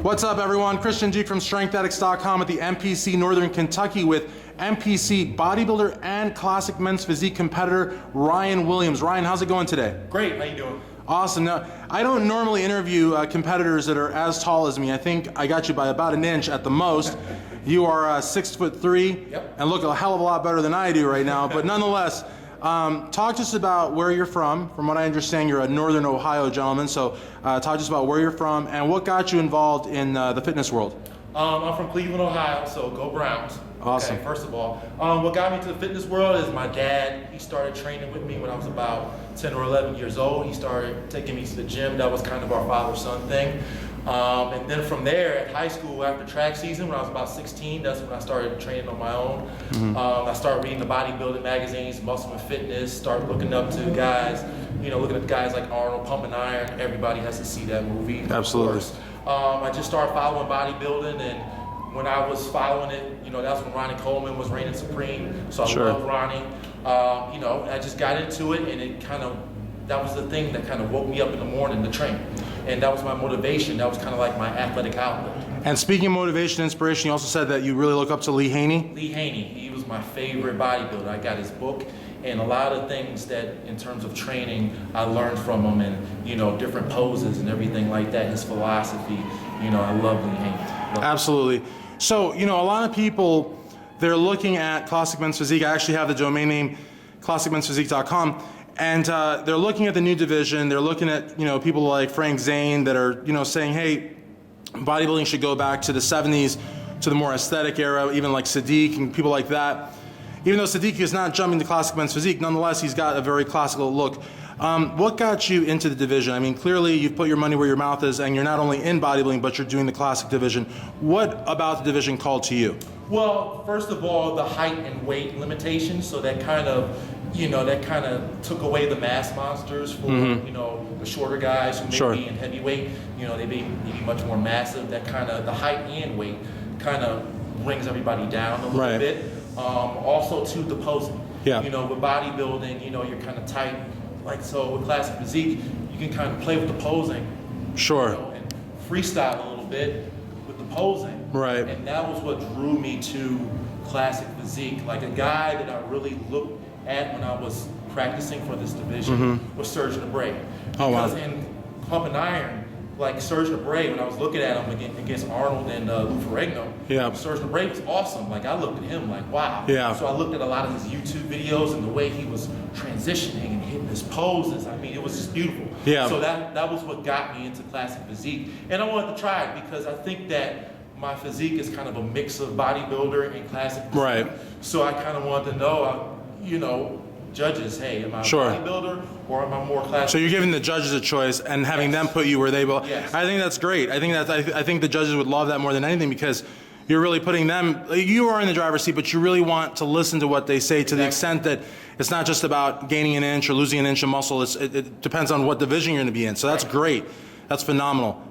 What's up, everyone? Christian G from StrengthAddicts.com at the NPC Northern Kentucky with NPC bodybuilder and classic men's physique competitor Ryan Williams. Ryan, how's it going today? Great. How you doing? Awesome. Now, I don't normally interview competitors that are as tall as me. I think I got you by about an inch at the most. You are 6'3", Yep. and look a hell of a lot better than I do right now. But nonetheless, talk to us about where you're from. From what I understand, you're a Northern Ohio gentleman. So talk to us about where you're from and what got you involved in the fitness world. I'm from Cleveland, Ohio, so go Browns. Awesome. Okay, first of all, what got me to the fitness world is my dad. He started training with me when I was about 10 or 11 years old. He started taking me to the gym. That was kind of our father-son thing. And then from there, at high school, after track season, when I was about 16, that's when I started training on my own. I started reading the bodybuilding magazines, Muscle and Fitness, started looking up to guys, looking at guys like Arnold, Pump and Iron. Everybody has to see that movie. Absolutely. I just started following bodybuilding, and when I was following it, that's when Ronnie Coleman was reigning supreme. So I loved Ronnie. I just got into it, and that was the thing that kind of woke me up in the morning to train. And that was my motivation. That was kind of like my athletic outlet. And speaking of motivation and inspiration, you also said that you really look up to Lee Haney. Lee Haney, he was my favorite bodybuilder. I got his book, and a lot of things that in terms of training, I learned from him, and different poses and everything like that, his philosophy. I love Lee Haney. Absolutely. So, a lot of people, they're looking at Classic Men's Physique. I actually have the domain name classicmensphysique.com. And they're looking at the new division. They're looking at, people like Frank Zane that are, saying, hey, bodybuilding should go back to the 70s, to the more aesthetic era, even like Physique and people like that. Even though Physique is not jumping to Classic Men's Physique, nonetheless, he's got a very classical look. What got you into the division? I mean, clearly you've put your money where your mouth is, and you're not only in bodybuilding, but you're doing the classic division. What about the division called to you? Well, first of all, the height and weight limitations, so that kind of took away the mass monsters for, the shorter guys who may be in heavyweight. They may be much more massive. That kind of, the height and weight kind of brings everybody down a little bit. Also, to the posing. Yeah. With bodybuilding, you're kind of tight. Like, so with classic physique, you can kind of play with the posing. Sure. And freestyle a little bit with the posing. Right. And that was what drew me to classic physique. Like, a guy that I really looked at when I was practicing for this division was Serge Nabray. Oh, wow. Because in Pump and Iron, like Serge Nabray, when I was looking at him against Arnold and Lou Ferrigno, Serge Nabray was awesome. Like, I looked at him like, wow. Yeah. So I looked at a lot of his YouTube videos and the way he was transitioning and hitting his poses. I mean, it was just beautiful. Yeah. So that was what got me into classic physique. And I wanted to try it because I think that my physique is kind of a mix of bodybuilder and classic physique. Right. So I kind of wanted to know, judges, hey, am I a bodybuilder or am I more classic? So you're giving the judges a choice and having them put you where they will. Yes. I think that's great. I think the judges would love that more than anything, because you're really putting them, you are in the driver's seat, but you really want to listen to what they say to the extent that it's not just about gaining an inch or losing an inch of muscle. It depends on what division you're going to be in. So that's great. That's phenomenal.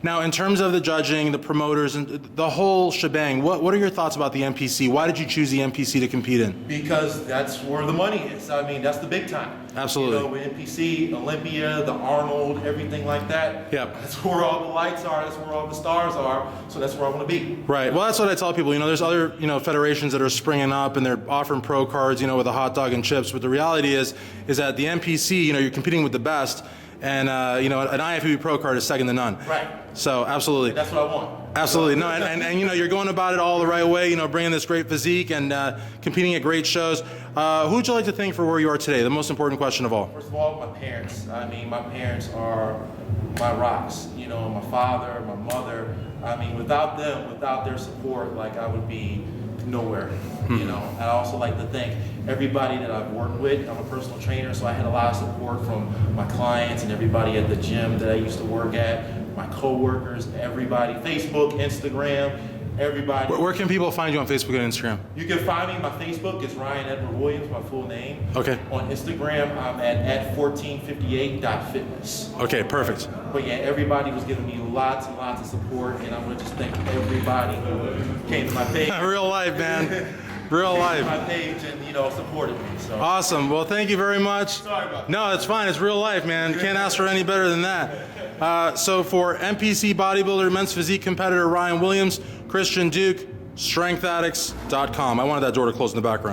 Now, in terms of the judging, the promoters, and the whole shebang, what are your thoughts about the NPC? Why did you choose the NPC to compete in? Because that's where the money is. I mean, that's the big time. Absolutely. With NPC, Olympia, the Arnold, everything like that. Yep. That's where all the lights are. That's where all the stars are. So that's where I want to be. Right. Well, that's what I tell people. There's other, federations that are springing up and they're offering pro cards, with a hot dog and chips. But the reality is that the NPC, you're competing with the best. And, an IFBB Pro card is second to none. Right. So, absolutely. That's what I want. Absolutely. No, and you're going about it all the right way, bringing this great physique and competing at great shows. Who would you like to thank for where you are today? The most important question of all. First of all, my parents. I mean, my parents are my rocks. My father, my mother. I mean, without them, without their support, like, I would be nowhere. I also like to thank everybody that I've worked with. I'm a personal trainer, so I had a lot of support from my clients and everybody at the gym that I used to work at, my co-workers, everybody, Facebook, Instagram, everybody. Where can people find you on Facebook and Instagram? You can find me. My Facebook is Ryan Edward Williams, my full name. Okay. On Instagram, I'm at 1458.fitness. Okay, perfect. But yeah, everybody was giving me lots and lots of support, and I want to just thank everybody who came to my page. Real life, man. Real life. My page and supported me. So. Awesome. Well, thank you very much. Sorry about that. No, it's fine. It's real life, man. Can't ask for any better than that. So for NPC bodybuilder, men's physique competitor Ryan Williams, Christian Duke, strengthaddicts.com. I wanted that door to close in the background.